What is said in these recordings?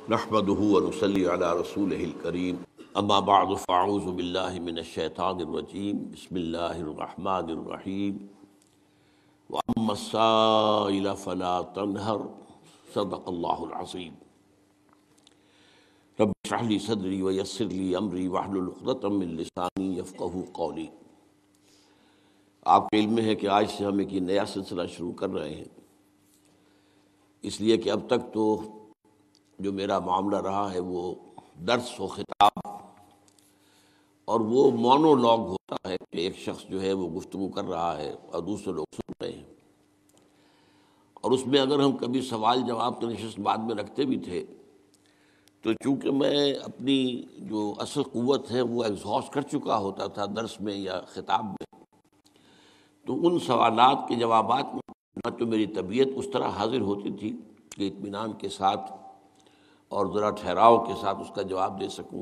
نحمده ونصلي على رسوله الكريم اما بعد فاعوذ بالله من الشیطان الرجیم بسم اللہ الرحمن الرحیم واما السائل فلا تنهر صدق اللہ العظیم رب اشرح لي صدری ویسر لي امری واحلل عقدۃ من لسانی یفقهوا قولی۔ آپ کو علم ہے کہ آج سے ہم ایک نیا سلسلہ شروع کر رہے ہیں، اس لیے کہ اب تک تو جو میرا معاملہ رہا ہے وہ درس و خطاب اور وہ مونولوگ ہوتا ہے کہ ایک شخص جو ہے وہ گفتگو کر رہا ہے اور دوسرے لوگ سن رہے ہیں، اور اس میں اگر ہم کبھی سوال جواب کی نشست بعد میں رکھتے بھی تھے تو چونکہ میں اپنی جو اصل قوت ہے وہ ایگزہاسٹ کر چکا ہوتا تھا درس میں یا خطاب میں، تو ان سوالات کے جوابات میں نہ تو میری طبیعت اس طرح حاضر ہوتی تھی کہ اطمینان کے ساتھ اور ذرا ٹھہراؤ کے ساتھ اس کا جواب دے سکوں،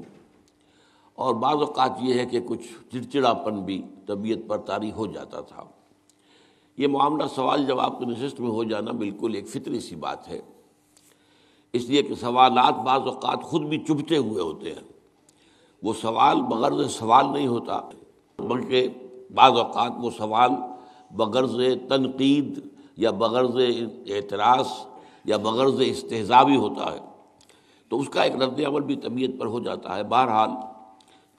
اور بعض اوقات یہ ہے کہ کچھ چڑچڑاپن بھی طبیعت پر طاری ہو جاتا تھا۔ یہ معاملہ سوال جواب کی نشست میں ہو جانا بالکل ایک فطری سی بات ہے، اس لیے کہ سوالات بعض اوقات خود بھی چبھتے ہوئے ہوتے ہیں۔ وہ سوال بغرض سوال نہیں ہوتا، بلکہ بعض اوقات وہ سوال بغرض تنقید یا بغرض اعتراض یا بغرض استہزاء بھی ہوتا ہے، تو اس کا ایک رد عمل بھی طبیعت پر ہو جاتا ہے۔ بہرحال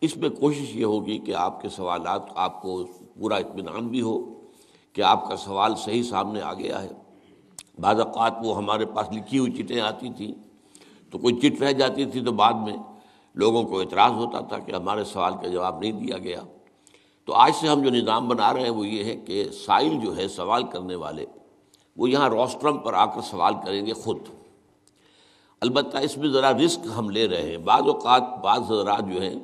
اس میں کوشش یہ ہوگی کہ آپ کے سوالات آپ کو پورا اطمینان بھی ہو کہ آپ کا سوال صحیح سامنے آ گیا ہے۔ بعض اوقات وہ ہمارے پاس لکھی ہوئی چٹیں آتی تھیں تو کوئی چٹ رہ جاتی تھی تو بعد میں لوگوں کو اعتراض ہوتا تھا کہ ہمارے سوال کا جواب نہیں دیا گیا۔ تو آج سے ہم جو نظام بنا رہے ہیں وہ یہ ہے کہ سائل جو ہے سوال کرنے والے وہ یہاں روسٹرم پر آ کر سوال کریں گے خود۔ البتہ اس میں ذرا رسک ہم لے رہے ہیں، بعض اوقات بعض حضرات جو ہیں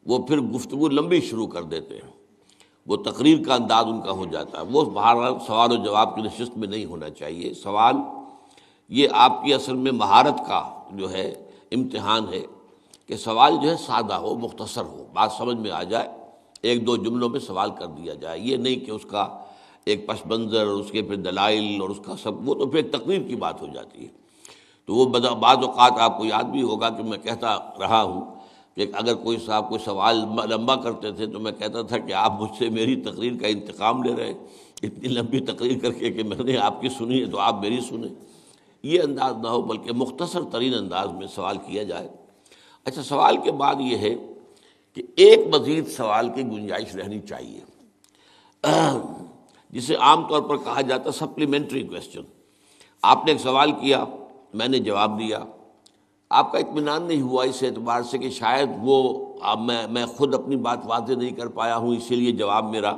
وہ پھر گفتگو لمبی شروع کر دیتے ہیں، وہ تقریر کا انداز ان کا ہو جاتا ہے، وہ بہرحال سوال و جواب کی نشست میں نہیں ہونا چاہیے۔ سوال یہ آپ کی اصل میں مہارت کا جو ہے امتحان ہے کہ سوال جو ہے سادہ ہو، مختصر ہو، بات سمجھ میں آ جائے، ایک دو جملوں میں سوال کر دیا جائے، یہ نہیں کہ اس کا ایک پس منظر اور اس کے پھر دلائل اور اس کا سب، وہ تو پھر ایک تقریر کی بات ہو جاتی ہے۔ تو وہ بعض اوقات آپ کو یاد بھی ہوگا کہ میں کہتا رہا ہوں کہ اگر کوئی صاحب کوئی سوال لمبا کرتے تھے تو میں کہتا تھا کہ آپ مجھ سے میری تقریر کا انتقام لے رہے ہیں، اتنی لمبی تقریر کر کے کہ میں نے آپ کی سنی ہے تو آپ میری سنیں۔ یہ انداز نہ ہو، بلکہ مختصر ترین انداز میں سوال کیا جائے۔ اچھا، سوال کے بعد یہ ہے کہ ایک مزید سوال کی گنجائش رہنی چاہیے، جسے عام طور پر کہا جاتا ہے سپلیمنٹری کویسچن۔ آپ نے ایک سوال کیا، میں نے جواب دیا، آپ کا اطمینان نہیں ہوا اس اعتبار سے کہ شاید وہ میں خود اپنی بات واضح نہیں کر پایا ہوں، اسی لیے جواب میرا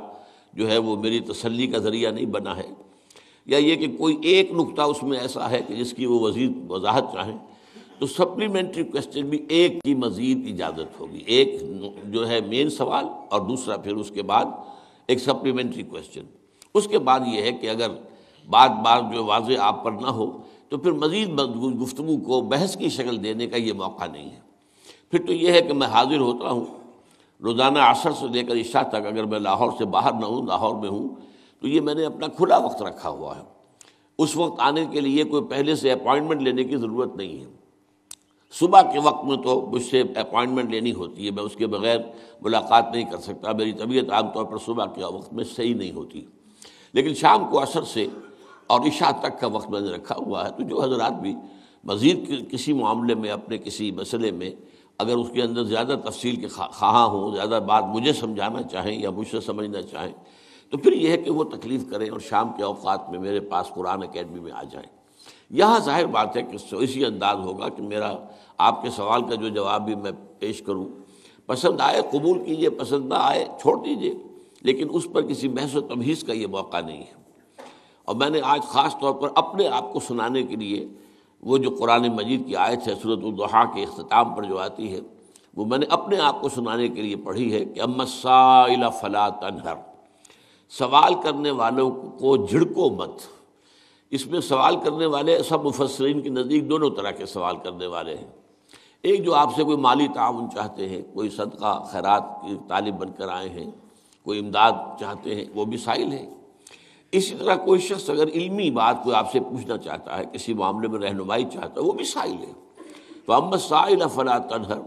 جو ہے وہ میری تسلی کا ذریعہ نہیں بنا ہے، یا یہ کہ کوئی ایک نقطہ اس میں ایسا ہے کہ جس کی وہ مزید وضاحت چاہیں، تو سپلیمنٹری کویسچن بھی ایک کی مزید اجازت ہوگی، ایک جو ہے مین سوال اور دوسرا پھر اس کے بعد ایک سپلیمنٹری کویسچن۔ اس کے بعد یہ ہے کہ اگر بات جو واضح آپ پر نہ ہو تو پھر مزید گفتگو کو بحث کی شکل دینے کا یہ موقع نہیں ہے۔ پھر تو یہ ہے کہ میں حاضر ہوتا ہوں روزانہ عصر سے لے کر عشاء تک، اگر میں لاہور سے باہر نہ ہوں، لاہور میں ہوں، تو یہ میں نے اپنا کھلا وقت رکھا ہوا ہے۔ اس وقت آنے کے لیے کوئی پہلے سے اپائنٹمنٹ لینے کی ضرورت نہیں ہے۔ صبح کے وقت میں تو مجھ سے اپائنٹمنٹ لینی ہوتی ہے، میں اس کے بغیر ملاقات نہیں کر سکتا، میری طبیعت عام طور پر صبح کے وقت میں صحیح نہیں ہوتی، لیکن شام کو عصر سے اور عشاء تک کا وقت میں نے رکھا ہوا ہے۔ تو جو حضرات بھی مزید کسی معاملے میں، اپنے کسی مسئلے میں اگر اس کے اندر زیادہ تفصیل کے خواہاں ہوں، زیادہ بات مجھے سمجھانا چاہیں یا مجھ سے سمجھنا چاہیں، تو پھر یہ ہے کہ وہ تکلیف کریں اور شام کے اوقات میں میرے پاس قرآن اکیڈمی میں آ جائیں۔ یہاں ظاہر بات ہے کہ اسی انداز ہوگا کہ میرا آپ کے سوال کا جو جواب بھی میں پیش کروں، پسند آئے قبول کیجئے، پسند نہ آئے چھوڑ دیجئے، لیکن اس پر کسی بحث و تمہیز کا یہ موقع نہیں ہے۔ اور میں نے آج خاص طور پر اپنے آپ کو سنانے کے لیے وہ جو قرآن مجید کی آیت ہے سورۃ الضحیٰ کے اختتام پر جو آتی ہے، وہ میں نے اپنے آپ کو سنانے کے لیے پڑھی ہے کہ اما السائل فلا تنہر، سوال کرنے والوں کو جھڑکو مت۔ اس میں سوال کرنے والے سب مفسرین کے نزدیک دونوں طرح کے سوال کرنے والے ہیں۔ ایک جو آپ سے کوئی مالی تعاون چاہتے ہیں، کوئی صدقہ خیرات کی طالب بن کر آئے ہیں، کوئی امداد چاہتے ہیں، وہ بھی سائل ہیں۔ اسی طرح کوئی شخص اگر علمی بات کوئی آپ سے پوچھنا چاہتا ہے، کسی معاملے میں رہنمائی چاہتا ہے، وہ بھی سائل ہے۔ فَأَمَّا السَّائِلَ فَلَا تَنْهَرْ،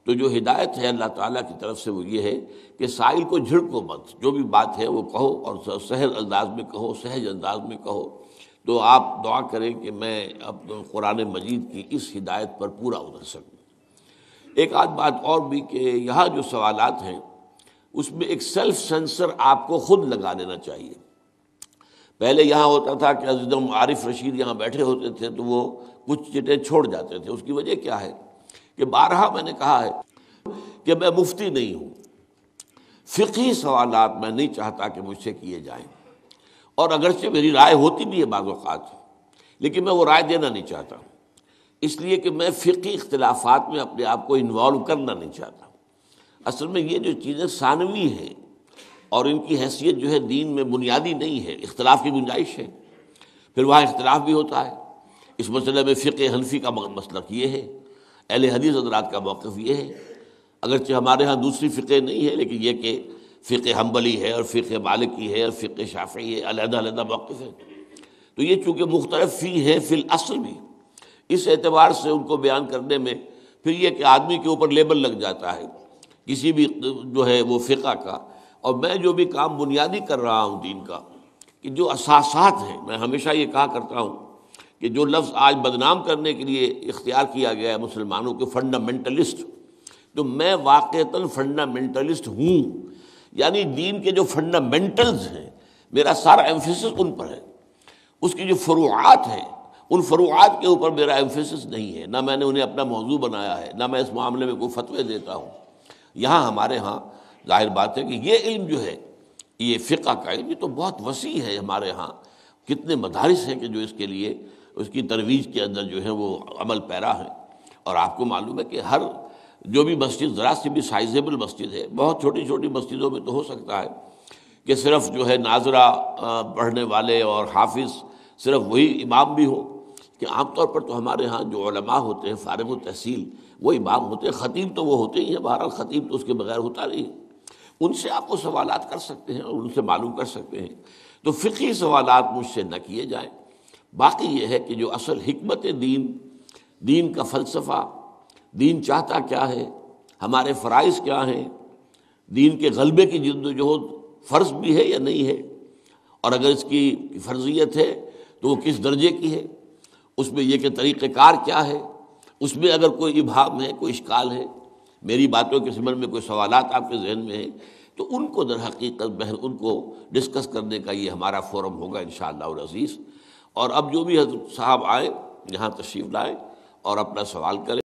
تو جو ہدایت ہے اللہ تعالیٰ کی طرف سے وہ یہ ہے کہ سائل کو جھڑکو مت، جو بھی بات ہے وہ کہو اور سہل انداز میں کہو، سہج انداز میں کہو۔ تو آپ دعا کریں کہ میں اب قرآن مجید کی اس ہدایت پر پورا اتر سکوں۔ ایک آدھ بات اور بھی کہ یہاں جو سوالات ہیں اس میں ایک سیلف سینسر آپ کو خود لگا لینا چاہیے۔ پہلے یہاں ہوتا تھا کہ عزیز عارف رشید یہاں بیٹھے ہوتے تھے تو وہ کچھ چٹیں چھوڑ جاتے تھے۔ اس کی وجہ کیا ہے کہ بارہا میں نے کہا ہے کہ میں مفتی نہیں ہوں، فقہی سوالات میں نہیں چاہتا کہ مجھ سے کیے جائیں، اور اگرچہ میری رائے ہوتی بھی ہے بعض اوقات، لیکن میں وہ رائے دینا نہیں چاہتا، اس لیے کہ میں فقہی اختلافات میں اپنے آپ کو انوالو کرنا نہیں چاہتا۔ اصل میں یہ جو چیزیں ثانوی ہیں اور ان کی حیثیت جو ہے دین میں بنیادی نہیں ہے، اختلاف کی گنجائش ہے، پھر وہاں اختلاف بھی ہوتا ہے۔ اس مسئلے میں فقہ حنفی کا مسلک یہ ہے، اہل حدیث حضرات کا موقف یہ ہے، اگرچہ ہمارے ہاں دوسری فقہ نہیں ہے، لیکن یہ کہ فقہ حنبلی ہے اور فقہ مالکی ہے اور فقہ شافعی ہے، علیحدہ علیحدہ موقف ہے۔ تو یہ چونکہ مختلف فی ہے فی الاصل بھی، اس اعتبار سے ان کو بیان کرنے میں پھر یہ کہ آدمی کے اوپر لیبل لگ جاتا ہے کسی بھی جو ہے وہ فقہ کا۔ اور میں جو بھی کام بنیادی کر رہا ہوں دین کا، کہ جو اساسات ہیں، میں ہمیشہ یہ کہا کرتا ہوں کہ جو لفظ آج بدنام کرنے کے لیے اختیار کیا گیا ہے مسلمانوں کے فنڈامنٹلسٹ، تو میں واقعتاً فنڈامنٹلسٹ ہوں، یعنی دین کے جو فنڈامنٹلز ہیں میرا سارا ایمفیسس ان پر ہے، اس کی جو فروعات ہیں ان فروعات کے اوپر میرا ایمفیسس نہیں ہے، نہ میں نے انہیں اپنا موضوع بنایا ہے، نہ میں اس معاملے میں کوئی فتوے دیتا ہوں۔ یہاں ہمارے ہاں ظاہر بات ہے کہ یہ علم جو ہے، یہ فقہ کا علم، یہ تو بہت وسیع ہے ہمارے ہاں، کتنے مدارس ہیں کہ جو اس کے لیے اس کی ترویج کے اندر جو ہے وہ عمل پیرا ہیں۔ اور آپ کو معلوم ہے کہ ہر جو بھی مسجد ذرا سی بھی سائزیبل مسجد ہے، بہت چھوٹی چھوٹی مسجدوں میں تو ہو سکتا ہے کہ صرف جو ہے ناظرہ پڑھنے والے اور حافظ صرف وہی امام بھی ہو، کہ عام طور پر تو ہمارے ہاں جو علماء ہوتے ہیں فارغ التحصیل وہ امام ہوتے ہیں، خطیب تو وہ ہوتے ہی ہیں، بہرحال خطیب تو اس کے بغیر ہوتا نہیں ہے۔ ان سے آپ کو سوالات کر سکتے ہیں اور ان سے معلوم کر سکتے ہیں، تو فقہی سوالات مجھ سے نہ کیے جائیں۔ باقی یہ ہے کہ جو اصل حکمت دین کا فلسفہ، دین چاہتا کیا ہے، ہمارے فرائض کیا ہیں، دین کے غلبے کی جد و جہد فرض بھی ہے یا نہیں ہے، اور اگر اس کی فرضیت ہے تو وہ کس درجے کی ہے، اس میں یہ کہ طریقہ کار کیا ہے، اس میں اگر کوئی ابہام ہے، کوئی اشکال ہے، میری باتوں کے ضمن میں کوئی سوالات آپ کے ذہن میں ہیں، تو ان کو در حقیقت ان کو ڈسکس کرنے کا یہ ہمارا فورم ہوگا انشاءاللہ العزیز۔ اور اب جو بھی حضرت صاحب آئیں یہاں تشریف لائیں اور اپنا سوال کریں۔